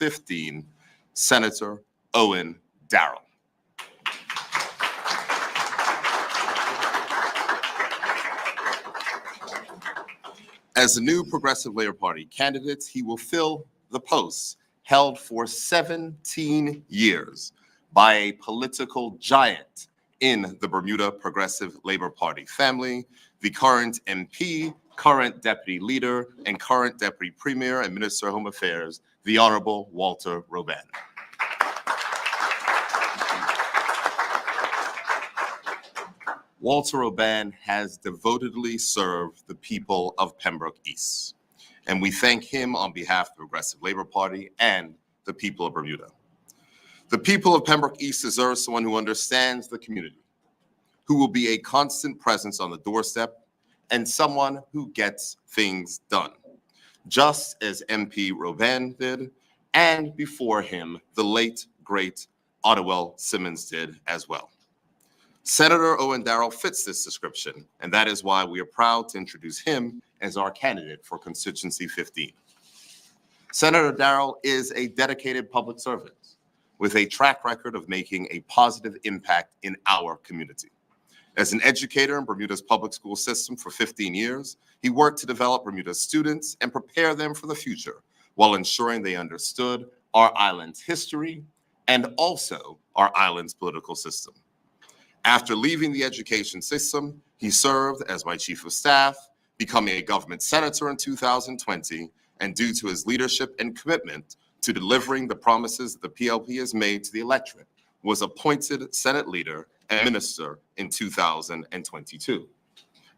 15, Senator Owen Darrell. As the new Progressive Labor Party candidate, he will fill the posts held for 17 years by a political giant in the Bermuda Progressive Labor Party family, the current MP, current deputy leader, and current deputy premier and Minister of Home Affairs, the Honorable Walter Robben. Walter Robben has devotedly served the people of Pembroke East, and we thank him on behalf of the Progressive Labor Party and the people of Bermuda. The people of Pembroke East deserve someone who understands the community, who will be a constant presence on the doorstep, and someone who gets things done, just as MP Robben did, and before him, the late, great Ottawell Simmons did as well. Senator Owen Darrell fits this description, and that is why we are proud to introduce him as our candidate for Constituency 15. Senator Darrell is a dedicated public servant with a track record of making a positive impact in our community. As an educator in Bermuda's public school system for 15 years, he worked to develop Bermuda's students and prepare them for the future while ensuring they understood our island's history and also our island's political system. After leaving the education system, he served as my chief of staff, becoming a government senator in 2020, and due to his leadership and commitment to delivering the promises that the PLP has made to the electorate, was appointed Senate leader and minister in 2022.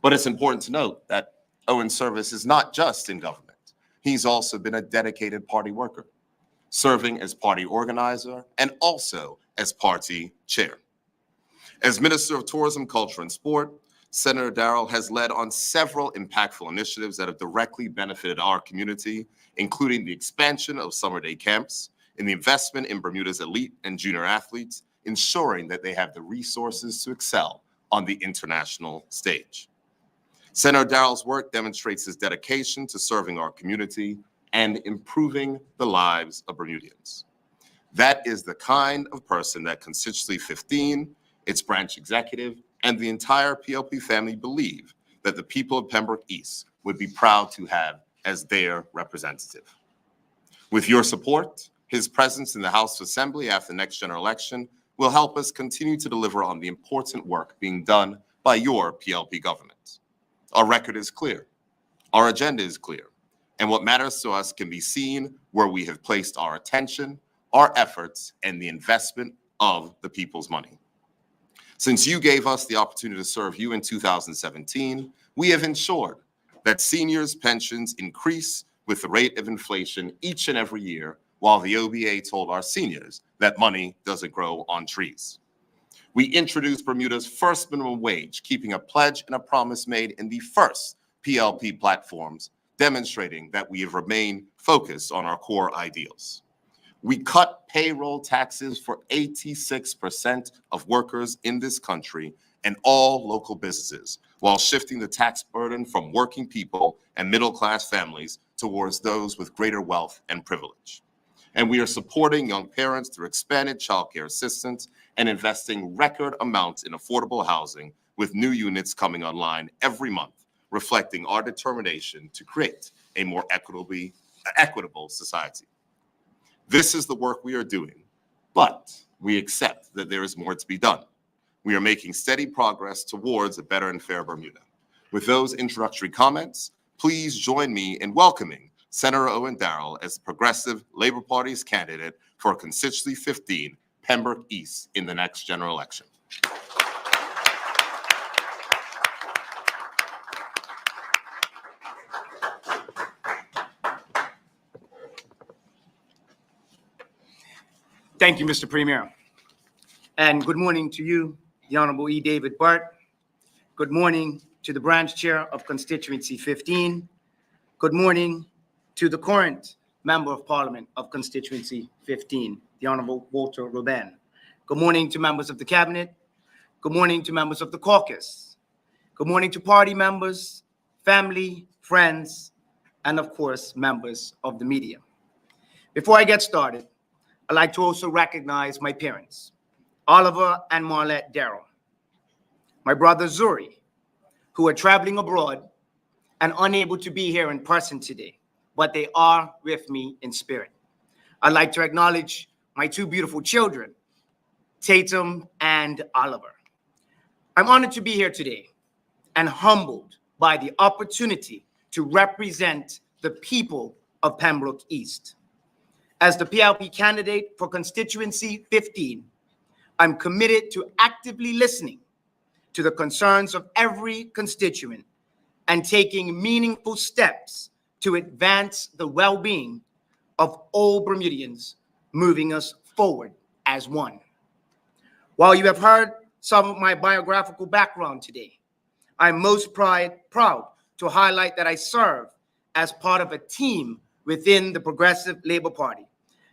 But it's important to note that Owen's service is not just in government. He's also been a dedicated party worker, serving as party organizer and also as party chair. As Minister of Tourism, Culture, and Sport, Senator Darrell has led on several impactful initiatives that have directly benefited our community, including the expansion of summer day camps and the investment in Bermuda's elite and junior athletes, ensuring that they have the resources to excel on the international stage. Senator Darrell's work demonstrates his dedication to serving our community and improving the lives of Bermudians. That is the kind of person that Constituency 15, its branch executive, and the entire PLP family believe that the people of Pembroke East would be proud to have as their representative. With your support, his presence in the House of Assembly after the next general election will help us continue to deliver on the important work being done by your PLP government. Our record is clear, our agenda is clear, and what matters to us can be seen where we have placed our attention, our efforts, and the investment of the people's money. Since you gave us the opportunity to serve you in 2017, we have ensured that seniors' pensions increase with the rate of inflation each and every year, while the OBA told our seniors that money doesn't grow on trees. We introduced Bermuda's first minimum wage, keeping a pledge and a promise made in the first PLP platforms, demonstrating that we have remained focused on our core ideals. We cut payroll taxes for 86% of workers in this country and all local businesses, while shifting the tax burden from working people and middle-class families towards those with greater wealth and privilege. And we are supporting young parents through expanded childcare assistance and investing record amounts in affordable housing, with new units coming online every month, reflecting our determination to create a more equitable society. This is the work we are doing, but we accept that there is more to be done. We are making steady progress towards a better and fair Bermuda. With those introductory comments, please join me in welcoming Senator Owen Darrell as the Progressive Labor Party's candidate for Constituency 15, Pembroke East, in the next general election. Thank you, Mr. Premier. And good morning to you, the Honorable E. David Bart. Good morning to the branch chair of Constituency 15. Good morning to the current Member of Parliament of Constituency 15, the Honorable Walter Robben. Good morning to members of the Cabinet. Good morning to members of the caucus. Good morning to party members, family, friends, and of course, members of the media. Before I get started, I'd like to also recognize my parents, Oliver and Marlette Darrell, my brother Zuri, who are traveling abroad and unable to be here in person today, but they are with me in spirit. I'd like to acknowledge my two beautiful children, Tatum and Oliver. I'm honored to be here today and humbled by the opportunity to represent the people of Pembroke East. As the PLP candidate for constituency 15, I'm committed to actively listening to the concerns of every constituent and taking meaningful steps to advance the well-being of all Bermudians, moving us forward as one. While you have heard some of my biographical background today, I'm most proud to highlight that I serve as part of a team within the Progressive Labor Party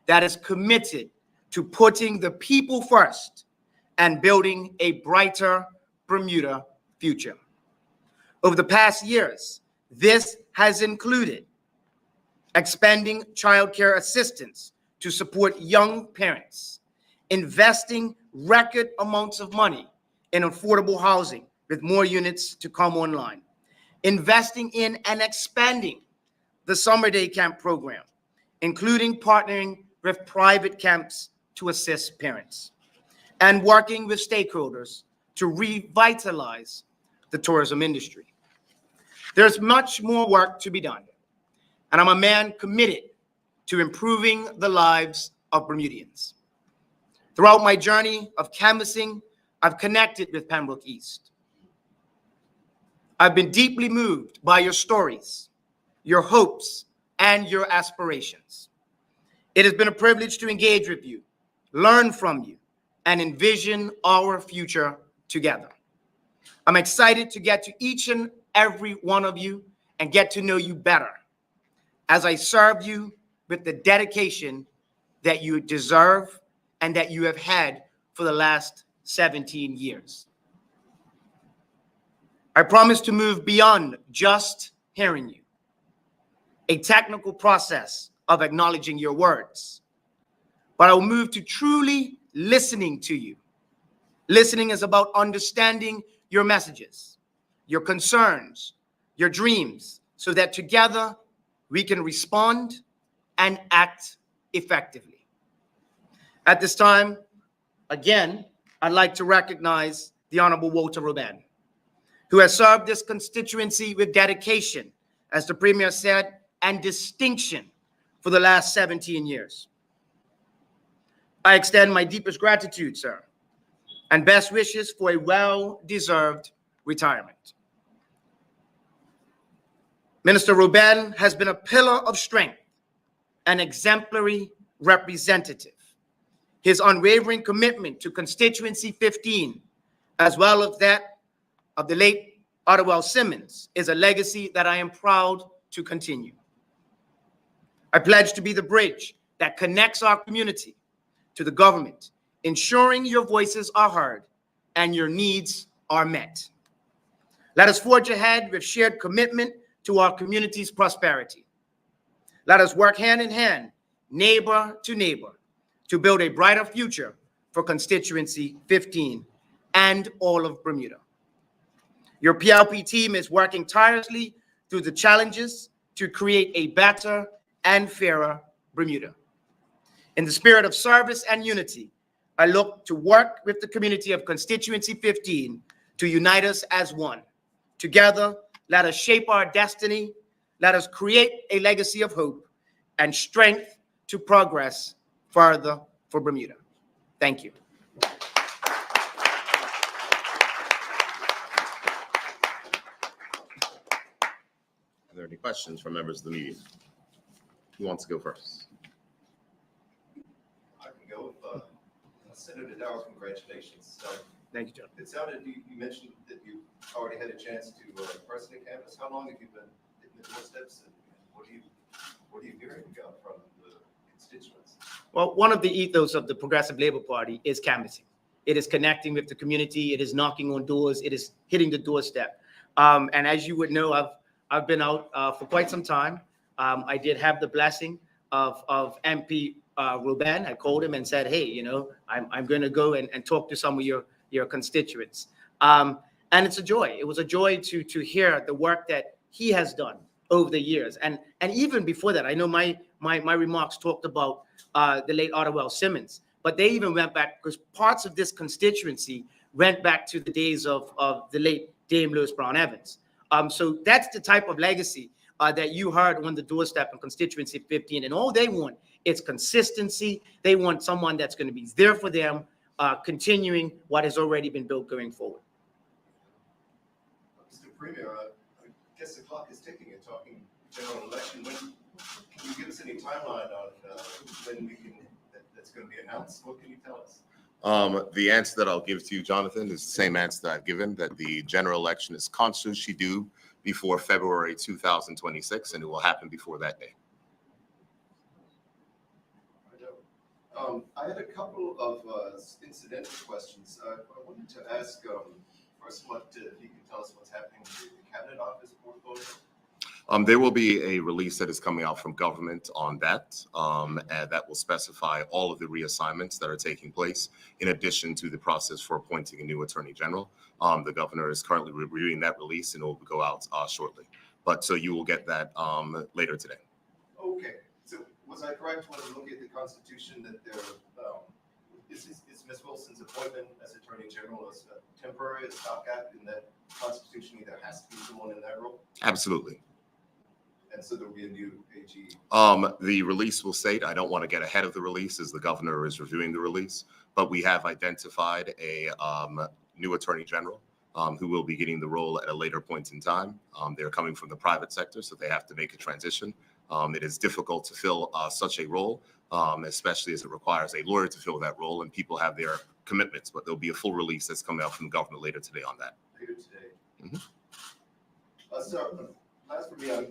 that is committed to putting the people first and building a brighter Bermuda future. Over the past years, this has included expanding childcare assistance to support young parents, investing record amounts of money in affordable housing with more units to come online, investing in and expanding the summer day camp program, including partnering with private camps to assist parents, and working with stakeholders to revitalize the tourism industry. There's much more work to be done, and I'm a man committed to improving the lives of Bermudians. Throughout my journey of canvassing, I've connected with Pembroke East. I've been deeply moved by your stories, your hopes, and your aspirations. It has been a privilege to engage with you, learn from you, and envision our future together. I'm excited to get to each and every one of you and get to know you better as I serve you with the dedication that you deserve and that you have had for the last 17 years. I promise to move beyond just hearing you, a technical process of acknowledging your words, but I will move to truly listening to you. Listening is about understanding your messages, your concerns, your dreams, so that together we can respond and act effectively. At this time, again, I'd like to recognize the Honorable Walter Robben, who has served this constituency with dedication, as the Premier said, and distinction for the last 17 years. I extend my deepest gratitude, sir, and best wishes for a well-deserved retirement. Minister Robben has been a pillar of strength, an exemplary representative. His unwavering commitment to constituency 15, as well as that of the late Ottawell Simmons, is a legacy that I am proud to continue. I pledge to be the bridge that connects our community to the government, ensuring your voices are heard and your needs are met. Let us forge ahead with shared commitment to our community's prosperity. Let us work hand in hand, neighbor to neighbor, to build a brighter future for constituency 15 and all of Bermuda. Your PLP team is working tirelessly through the challenges to create a better and fairer Bermuda. In the spirit of service and unity, I look to work with the community of constituency 15 to unite us as one. Together, let us shape our destiny. Let us create a legacy of hope and strength to progress further for Bermuda. Thank you. Are there any questions from members of the media? Who wants to go first? I can go with Senator Darrell. Congratulations. Thank you, John. It sounded, you mentioned that you already had a chance to personally canvass. How long have you been in the doorsteps, and what are you hearing from the constituents? Well, one of the ethos of the Progressive Labor Party is canvassing. It is connecting with the community. It is knocking on doors. It is hitting the doorstep. And as you would know, I've been out for quite some time. I did have the blessing of MP Ruben. I called him and said, hey, I'm going to go and talk to some of your constituents. And it's a joy. It was a joy to hear the work that he has done over the years. And even before that, I know my remarks talked about the late Ottawell Simmons, but they even went back, because parts of this constituency went back to the days of the late Dame Lewis Brown Evans. So that's the type of legacy that you heard on the doorstep in constituency 15. And all they want is consistency. They want someone that's going to be there for them, continuing what has already been built going forward. Mr. Premier, I guess the clock is ticking and talking general election. When can you give us any timeline on when that's going to be announced? What can you tell us? The answer that I'll give to you, Jonathan, is the same answer that I've given, that the general election is constitutionally due before February 2026, and it will happen before that day. I had a couple of incidental questions. I wanted to ask, first, if you can tell us what's happening with the Cabinet Office portfolio. There will be a release that is coming out from government on that, and that will specify all of the reassignments that are taking place, in addition to the process for appointing a new Attorney General. The governor is currently reviewing that release, and it will go out shortly. So you will get that later today. Okay. So was I correct when looking at the Constitution that there is Ms. Wilson's appointment as Attorney General as temporary, a stopgap, in that Constitution either has to be someone in that role? Absolutely. And so there will be a new AG. The release will state, I don't want to get ahead of the release as the governor is reviewing the release, but we have identified a new Attorney General who will be getting the role at a later point in time. They're coming from the private sector, so they have to make a transition. It is difficult to fill such a role, especially as it requires a lawyer to fill that role, and people have their commitments, but there'll be a full release that's coming out from the government later today on that. Later today. Mm-hmm. So last for me, I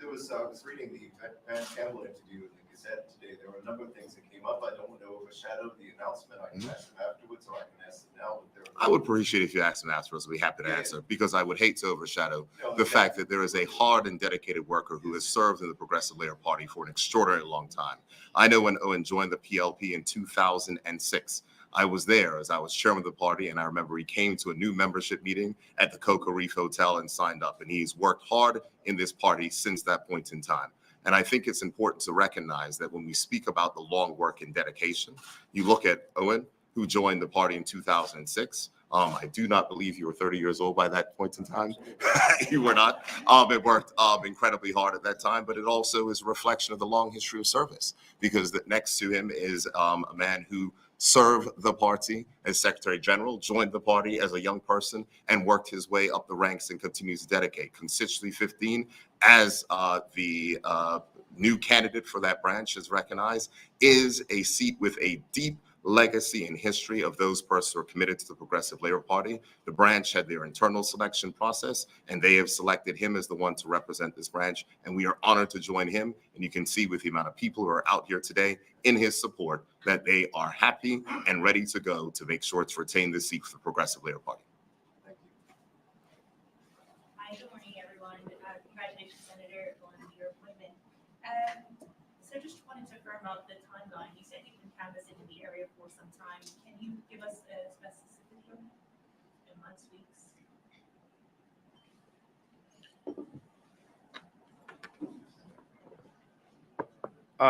was reading the Van Campbell interview in the Gazette today. There were a number of things that came up. I don't want to overshadow the announcement. I can ask them afterwards, or I can ask them now. I would appreciate if you asked them afterwards. I'd be happy to answer, because I would hate to overshadow the fact that there is a hard and dedicated worker who has served in the Progressive Labor Party for an extraordinarily long time. I know when Owen joined the PLP in 2006, I was there as I was chairman of the party, and I remember he came to a new membership meeting at the Cocoa Reef Hotel and signed up, and he's worked hard in this party since that point in time. And I think it's important to recognize that when we speak about the long work and dedication, you look at Owen, who joined the party in 2006. I do not believe you were 30 years old by that point in time. You were not. It worked incredibly hard at that time, but it also is a reflection of the long history of service, because next to him is a man who served the party as Secretary General, joined the party as a young person, and worked his way up the ranks and continues to dedicate. Constituency 15, as the new candidate for that branch is recognized, is a seat with a deep legacy and history of those persons who are committed to the Progressive Labor Party. The branch had their internal selection process, and they have selected him as the one to represent this branch, and we are honored to join him. And you can see with the amount of people who are out here today in his support that they are happy and ready to go to make sure to retain this seat for the Progressive Labor Party. Thank you. Hi, good morning, everyone. Congratulations, Senator, on your appointment. So just wanted to firm up the timeline. You said you've been canvassing in the area for some time. Can you give us a specificity on that in months, weeks?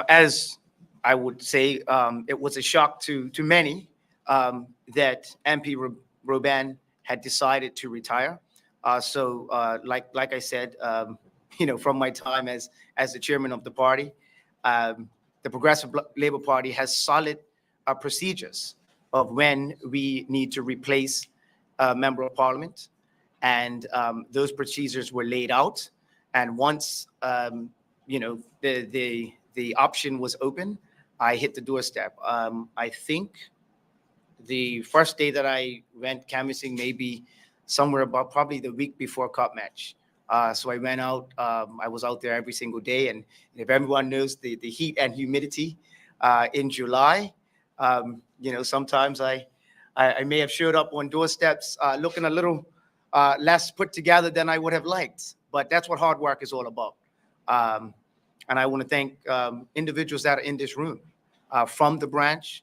As I would say, it was a shock to many that MP Ruben had decided to retire. Like I said, from my time as the chairman of the party, the Progressive Labor Party has solid procedures of when we need to replace a member of parliament. And those procedures were laid out. And once, the option was open, I hit the doorstep. I think the first day that I went canvassing, maybe somewhere about probably the week before Cup match. So I went out, I was out there every single day. And if everyone knows the heat and humidity in July, sometimes I may have showed up on doorsteps looking a little less put together than I would have liked. But that's what hard work is all about. And I want to thank individuals that are in this room from the branch,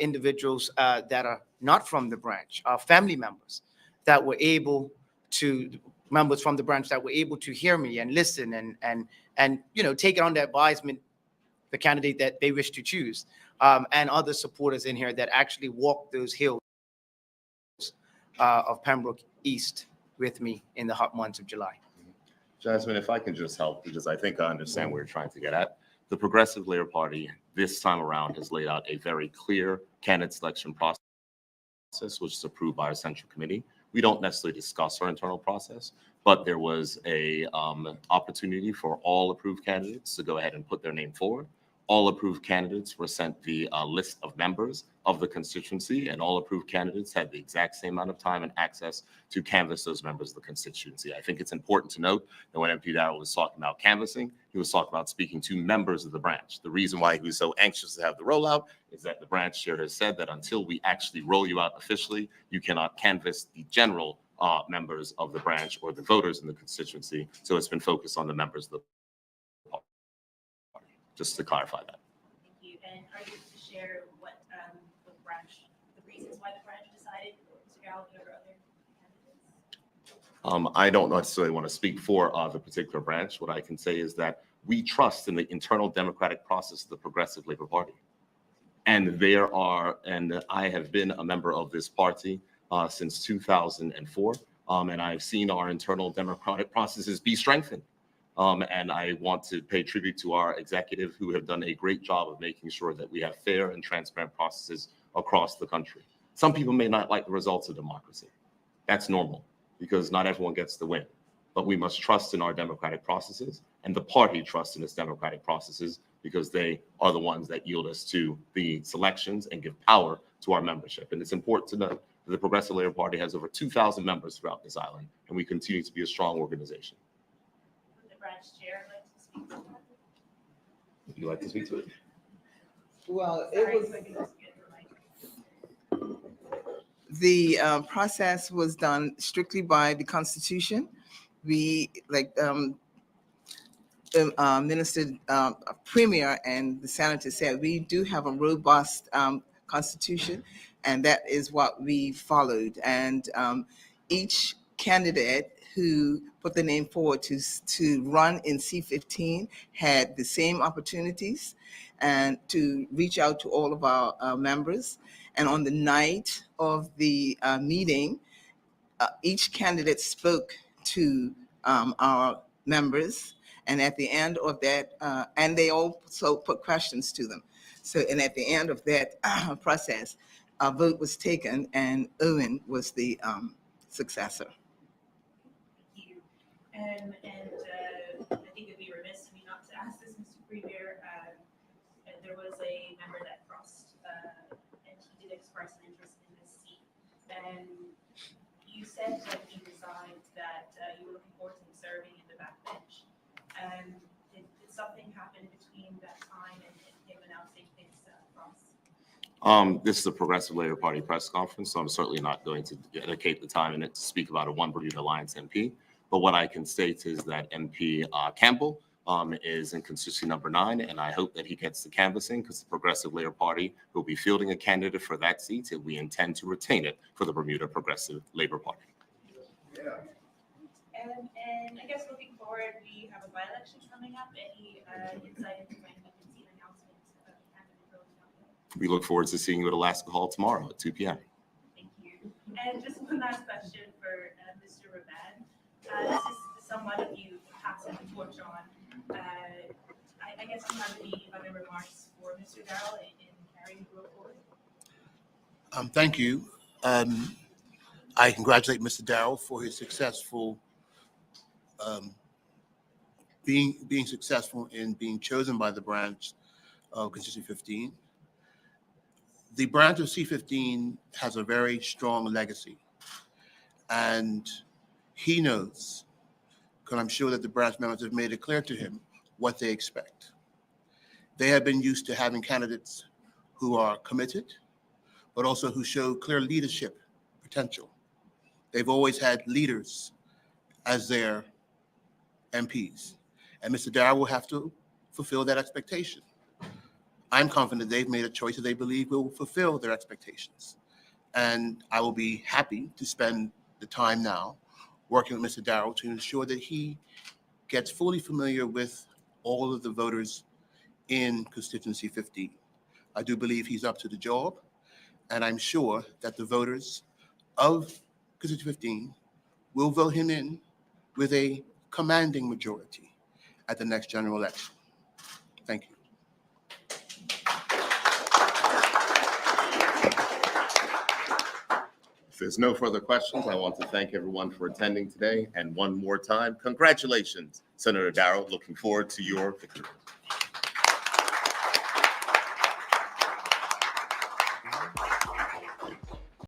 individuals that are not from the branch, family members that were able to, members from the branch that were able to hear me and listen and take it under advisement, the candidate that they wish to choose, and other supporters in here that actually walked those hills of Pembroke East with me in the hot months of July. Jasmine, if I can just help, because I think I understand what you're trying to get at. The Progressive Labor Party this time around has laid out a very clear candidate selection process, which is approved by our central committee. We don't necessarily discuss our internal process, but there was a opportunity for all approved candidates to go ahead and put their name forward. All approved candidates were sent the list of members of the constituency, and all approved candidates had the exact same amount of time and access to canvass those members of the constituency. I think it's important to note that when MP Darrell was talking about canvassing, he was talking about speaking to members of the branch. The reason why he was so anxious to have the rollout is that the branch chair has said that until we actually roll you out officially, you cannot canvass the general members of the branch or the voters in the constituency. So it's been focused on the members of the party, just to clarify that. Thank you. And are you able to share what the branch, the reasons why the branch decided Mr. Darrell over other candidates? I don't necessarily want to speak for the particular branch. What I can say is that we trust in the internal democratic process of the Progressive Labor Party. And I have been a member of this party since 2004. And I've seen our internal democratic processes be strengthened. And I want to pay tribute to our executive who have done a great job of making sure that we have fair and transparent processes across the country. Some people may not like the results of democracy. That's normal because not everyone gets to win. But we must trust in our democratic processes, and the party trusts in its democratic processes because they are the ones that yield us to the selections and give power to our membership. And it's important to note that the Progressive Labor Party has over 2,000 members throughout this island, and we continue to be a strong organization. Branch chair like to speak to that? Would you like to speak to it? Well, Sorry, it was, so I can just get the mic. the process was done strictly by the Constitution. We, like Minister Premier and the Senator said, we do have a robust Constitution, and that is what we followed. And each candidate who put the name forward to run in C15 had the same opportunities and to reach out to all of our members. And on the night of the meeting, each candidate spoke to our members. And at the end of that, and they also put questions to them. So, and at the end of that process, a vote was taken and Owen was the successor. Thank you. And I think it'd be remiss of me not to ask this, Mr. Premier. There was a member that crossed, and he did express an interest in this seat. And you said when he resigned that you were looking forward to him serving in the backbench. And did something happen between that time and him announcing his cross? This is a Progressive Labor Party press conference, so I'm certainly not going to dedicate the time in it to speak about a One Bermuda Alliance MP. But what I can state is that MP Campbell is in constituency number 9, and I hope that he gets the canvassing because the Progressive Labor Party will be fielding a candidate for that seat, and we intend to retain it for the Bermuda Progressive Labor Party. Yeah. And I guess looking forward, we have a by-election coming up. Any insight into when we can see an announcement of the candidate going up? We look forward to seeing you at Alaska Hall tomorrow at 2 p.m. Thank you. And just one last question for Mr. Rabad. This is somewhat of you passing the torch on. I guess you have any other remarks for Mr. Darrell in carrying the role forward? Thank you. I congratulate Mr. Darrell for his successful being successful in being chosen by the branch of Constituency 15. The branch of C15 has a very strong legacy, and he knows, because I'm sure that the branch members have made it clear to him what they expect. They have been used to having candidates who are committed, but also who show clear leadership potential. They've always had leaders as their MPs. And Mr. Darrell will have to fulfill that expectation. I'm confident they've made a choice that they believe will fulfill their expectations. And I will be happy to spend the time now working with Mr. Darrell to ensure that he gets fully familiar with all of the voters in constituency 15. I do believe he's up to the job, and I'm sure that the voters of constituency 15 will vote him in with a commanding majority at the next general election. Thank you. If there's no further questions, I want to thank everyone for attending today. And one more time, congratulations, Senator Darrell. Looking forward to your victory.